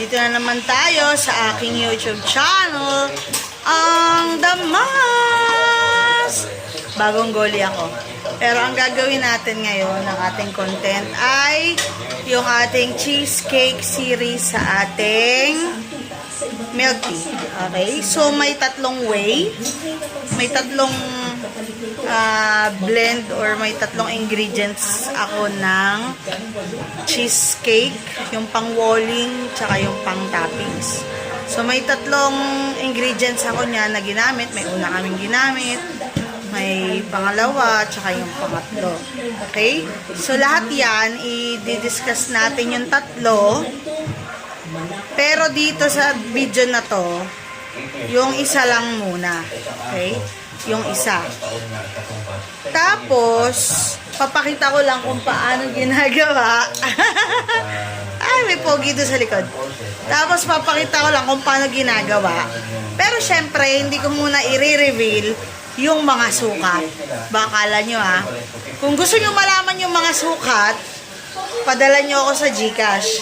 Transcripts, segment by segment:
Nandito na naman tayo sa aking YouTube channel, ang Damas! Bagong goli ako. Pero ang gagawin natin ngayon ng ating content ay yung ating cheesecake series sa ating milk tea. Okay? So, may tatlong way. May tatlong blend or may tatlong ingredients ako ng cheesecake. Yung pang-walling, tsaka yung pang-toppings. So, may tatlong ingredients ako niya na ginamit. May una kaming ginamit. May pangalawa, tsaka yung pangatlo. Okay? So, lahat yan, i-discuss natin yung tatlo. Pero dito sa video na to, yung isa lang muna. Okay? Yung isa. Tapos, papakita ko lang kung paano ginagawa. Ay, may pogi doon sa likod. Tapos, papakita ko lang kung paano ginagawa. Pero, syempre, hindi ko muna i-reveal yung mga sukat. Bakala nyo kung gusto nyo malaman yung mga sukat, padala nyo ako sa GCash.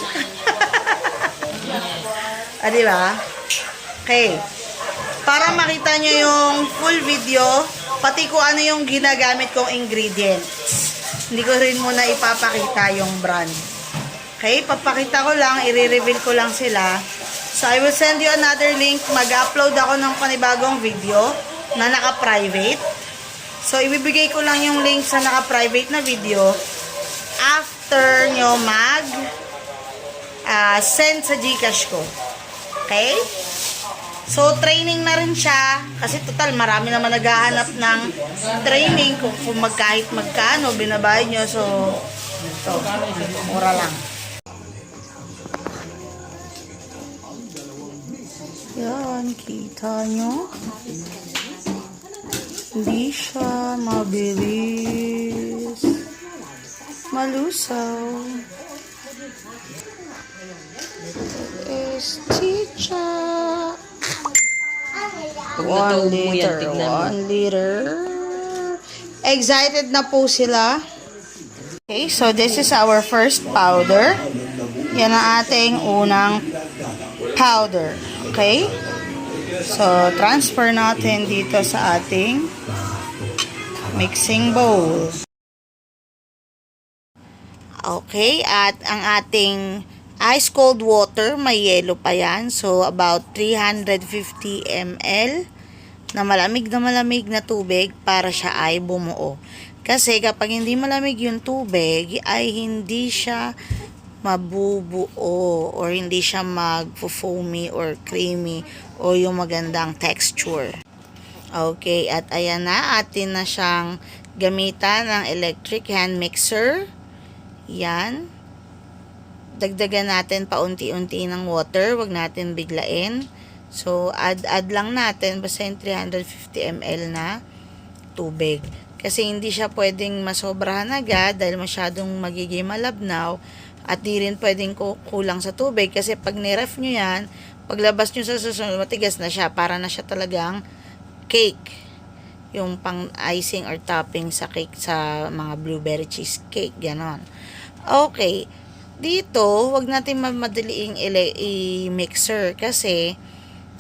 Diba? Okay. Para makita nyo yung full video, pati kung ano yung ginagamit kong ingredients. Hindi ko rin muna ipapakita yung brand. Okay? Papakita ko lang, i-reveal ko lang sila. So, I will send you another link. Mag-upload ako ng panibagong video na naka-private. So, ibibigay ko lang yung link sa naka-private na video after nyo send sa GCash ko. Okay? So, training na rin siya. Kasi total, marami naman naghahanap ng training kung kahit magkano, binabayad nyo. So, ito, mura lang. Yan, kita nyo. Hindi siya mabilis. Malusaw. Is chicha. 1 liter. 1 liter. Excited na po sila. Okay, so this is our first powder. Yan ang ating unang powder. Okay? So, transfer natin dito sa ating mixing bowl. Okay, at ang ating ice cold water, may yelo pa yan. So, about 350 ml na malamig na tubig para siya ay bumuo. Kasi kapag hindi malamig yung tubig, ay hindi siya mabubuo or hindi siya mag-foamy or creamy o yung magandang texture. Okay, at ayan na, atin na siyang gamitan ng electric hand mixer. Yan. Dagdagan natin paunti-unti ng water, wag natin biglain. So, add lang natin basta yung 350 ml na tubig. Kasi hindi siya pwedeng masobrahan agad dahil masyadong magiging malabnaw. At di rin pwedeng kulang sa tubig kasi pag niref nyo yan, paglabas nyo sa susunod, matigas na siya. Para na siya talagang cake. Yung pang icing or topping sa cake sa mga blueberry cheesecake. Ganon. Okay. Dito, wag natin mamadaliing i-mixer kasi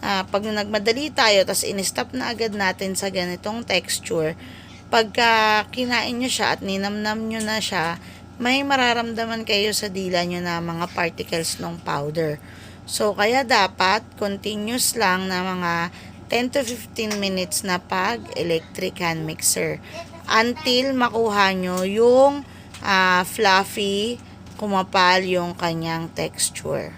pag nagmadali tayo, tas in-stop na agad natin sa ganitong texture, pagka kinain nyo siya at ninamnam nyo na siya, may mararamdaman kayo sa dila nyo na mga particles ng powder. So, kaya dapat continuous lang na mga 10 to 15 minutes na pag-electric hand mixer until makuha nyo yung fluffy, kumapal yung kanyang texture.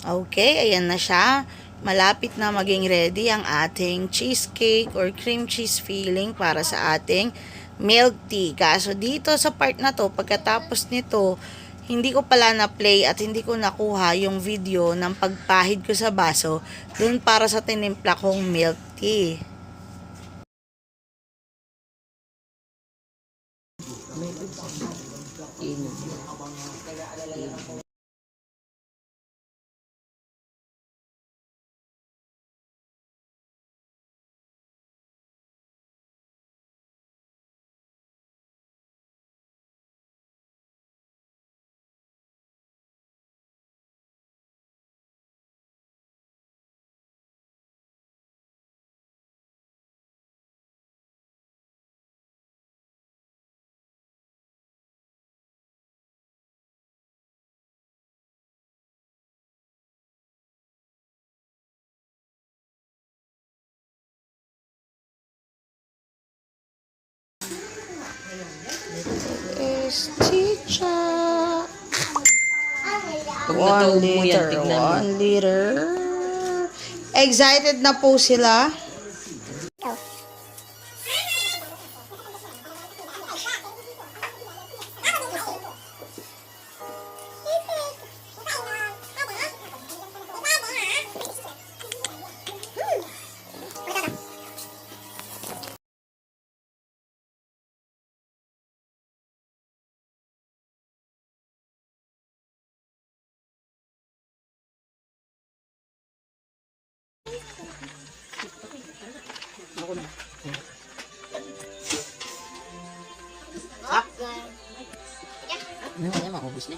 Okay, ayan na siya. Malapit na maging ready ang ating cheesecake or cream cheese filling para sa ating milk tea. Kaso dito sa part na to, pagkatapos nito, hindi ko pala na-play at hindi ko nakuha yung video ng pagpahid ko sa baso dun para sa tinimpla kong milk tea. Chicha. Pag 1 natawag mo yan, liter, tignan mo. 1 liter. Excited na po sila. Ano kaya maubos na?